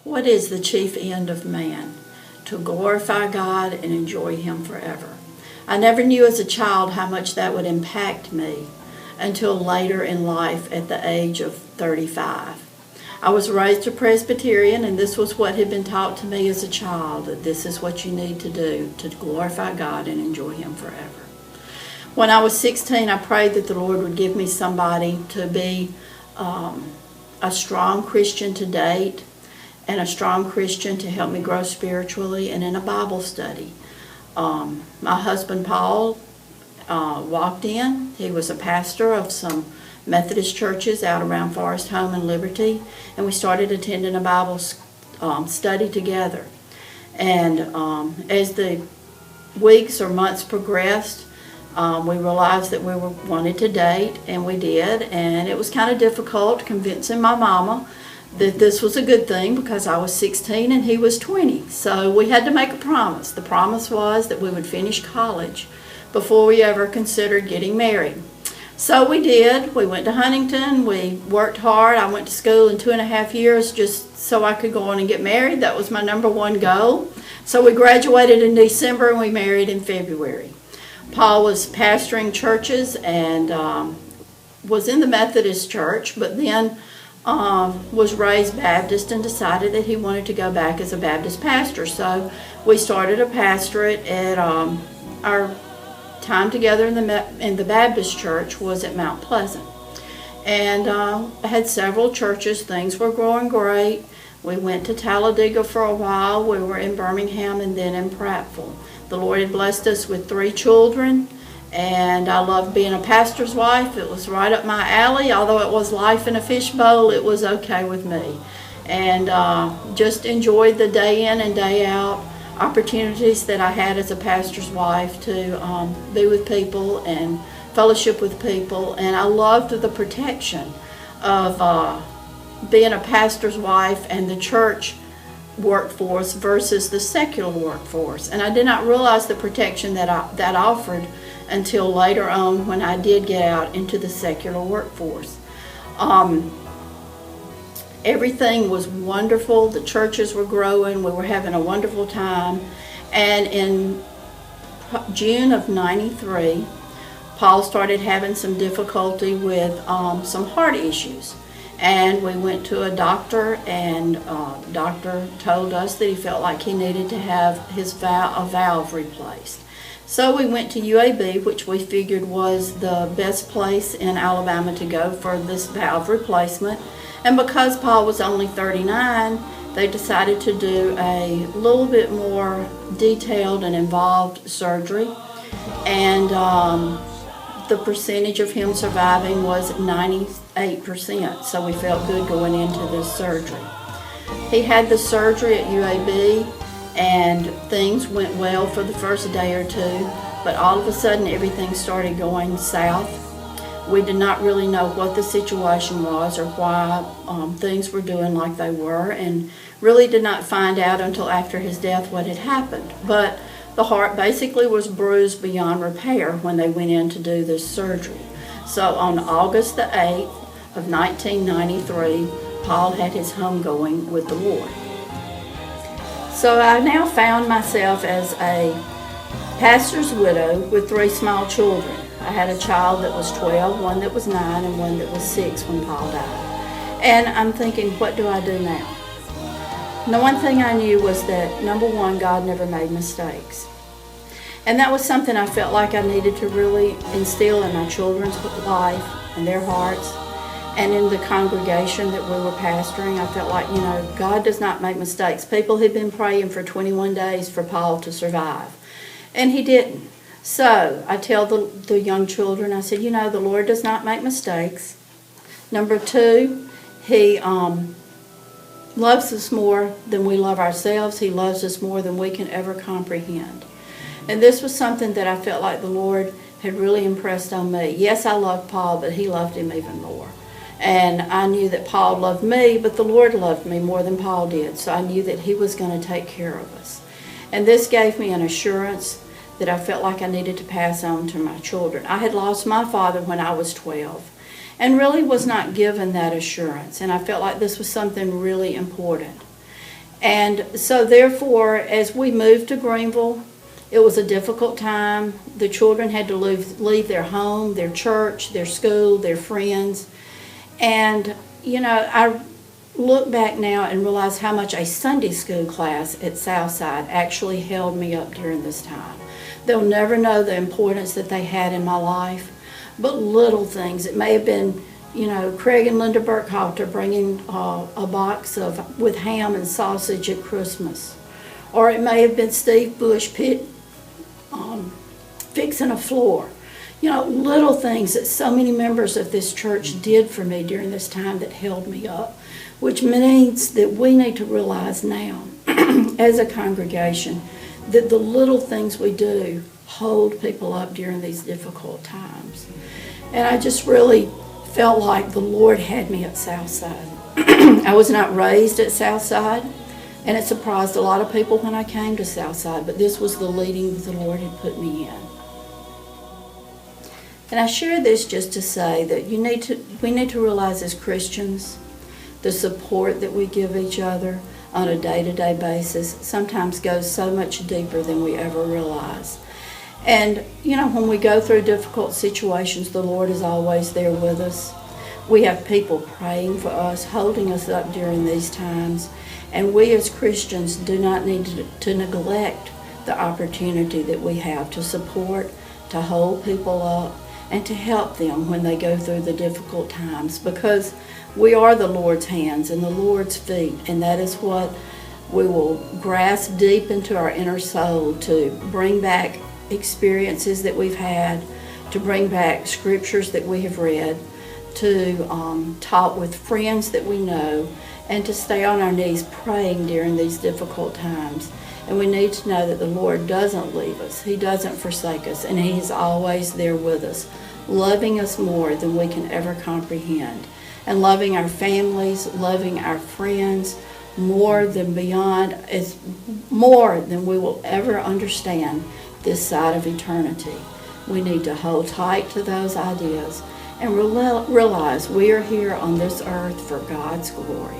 What is the chief end of man? To glorify God and enjoy Him forever. I never knew as a child how much that would impact me until later in life at the age of 35. I was raised a Presbyterian, and this was what had been taught to me as a child, that this is what you need to do to glorify God and enjoy Him forever. When I was 16, I prayed that the Lord would give me somebody to be a strong Christian to date and a strong Christian to help me grow spiritually and in a Bible study. My husband Paul walked in. He was a pastor of some Methodist churches out around Forest Home and Liberty, and we started attending a Bible study together. And as the weeks or months progressed, we realized that we wanted to date, and we did, and it was kind of difficult convincing my mama that this was a good thing because I was 16 and he was 20. So we had to make a promise. The promise was that we would finish college before we ever considered getting married. So we did. We went to Huntington. We worked hard. I went to school in 2.5 years just so I could go on and get married. That was my number one goal. So we graduated in December and we married in February. Paul was pastoring churches and was in the Methodist church, but then was raised Baptist and decided that he wanted to go back as a Baptist pastor. So we started a pastorate at our time together in the Baptist church was at Mount Pleasant. And had several churches. Things were growing great. We went to Talladega for a while. We were in Birmingham and then in Prattville. The Lord had blessed us with 3 children, and I loved being a pastor's wife. It was right up my alley. Although it was life in a fishbowl, it was okay with me. And just enjoyed the day in and day out opportunities that I had as a pastor's wife to be with people and fellowship with people. And I loved the protection of being a pastor's wife and the church workforce versus the secular workforce. And I did not realize the protection that offered until later on when I did get out into the secular workforce. Everything was wonderful. The churches were growing. We were having a wonderful time. And in June of '93, Paul started having some difficulty with some heart issues. And we went to a doctor, and doctor told us that he felt like he needed to have a valve replaced. So we went to UAB, which we figured was the best place in Alabama to go for this valve replacement. And because Paul was only 39, they decided to do a little bit more detailed and involved surgery. And the percentage of him surviving was 98%, so we felt good going into this surgery. He had the surgery at UAB, and things went well for the first day or two, but all of a sudden everything started going south. We did not really know what the situation was or why things were doing like they were, and really did not find out until after his death what had happened. But the heart basically was bruised beyond repair when they went in to do this surgery. So on August the 8th of 1993, Paul had his homegoing with the Lord. So I now found myself as a pastor's widow with 3 small children. I had a child that was 12, one that was 9, and one that was 6 when Paul died. And I'm thinking, what do I do now? And the one thing I knew was that, number one, God never made mistakes. And that was something I felt like I needed to really instill in my children's life and their hearts. And in the congregation that we were pastoring, I felt like, God does not make mistakes. People had been praying for 21 days for Paul to survive, and he didn't. So I tell the young children, I said, the Lord does not make mistakes. Number 2, He loves us more than we love ourselves. He loves us more than we can ever comprehend. And this was something that I felt like the Lord had really impressed on me. Yes, I loved Paul, but He loved him even more. And I knew that Paul loved me, but the Lord loved me more than Paul did. So I knew that He was going to take care of us. And this gave me an assurance that I felt like I needed to pass on to my children. I had lost my father when I was 12 and really was not given that assurance. And I felt like this was something really important. And so therefore, as we moved to Greenville, it was a difficult time. The children had to leave their home, their church, their school, their friends. And, I look back now and realize how much a Sunday school class at Southside actually held me up during this time. They'll never know the importance that they had in my life, but little things. It may have been, Craig and Linda Burkhalter bringing a box with ham and sausage at Christmas. Or it may have been Steve Bush fixing a floor. Little things that so many members of this church did for me during this time that held me up, which means that we need to realize now, as a congregation, that the little things we do hold people up during these difficult times. And I just really felt like the Lord had me at Southside. I was not raised at Southside, and it surprised a lot of people when I came to Southside, but this was the leading that the Lord had put me in. And I share this just to say that we need to realize as Christians, the support that we give each other on a day-to-day basis sometimes goes so much deeper than we ever realize. And, when we go through difficult situations, the Lord is always there with us. We have people praying for us, holding us up during these times. And we as Christians do not need to neglect the opportunity that we have to support, to hold people up, and to help them when they go through the difficult times, because we are the Lord's hands and the Lord's feet, and that is what we will grasp deep into our inner soul to bring back experiences that we've had, to bring back scriptures that we have read, to talk with friends that we know, and to stay on our knees praying during these difficult times. And we need to know that the Lord doesn't leave us. He doesn't forsake us, and He is always there with us, loving us more than we can ever comprehend, and loving our families, loving our friends more than more than we will ever understand this side of eternity. We need to hold tight to those ideas and realize we are here on this earth for God's glory.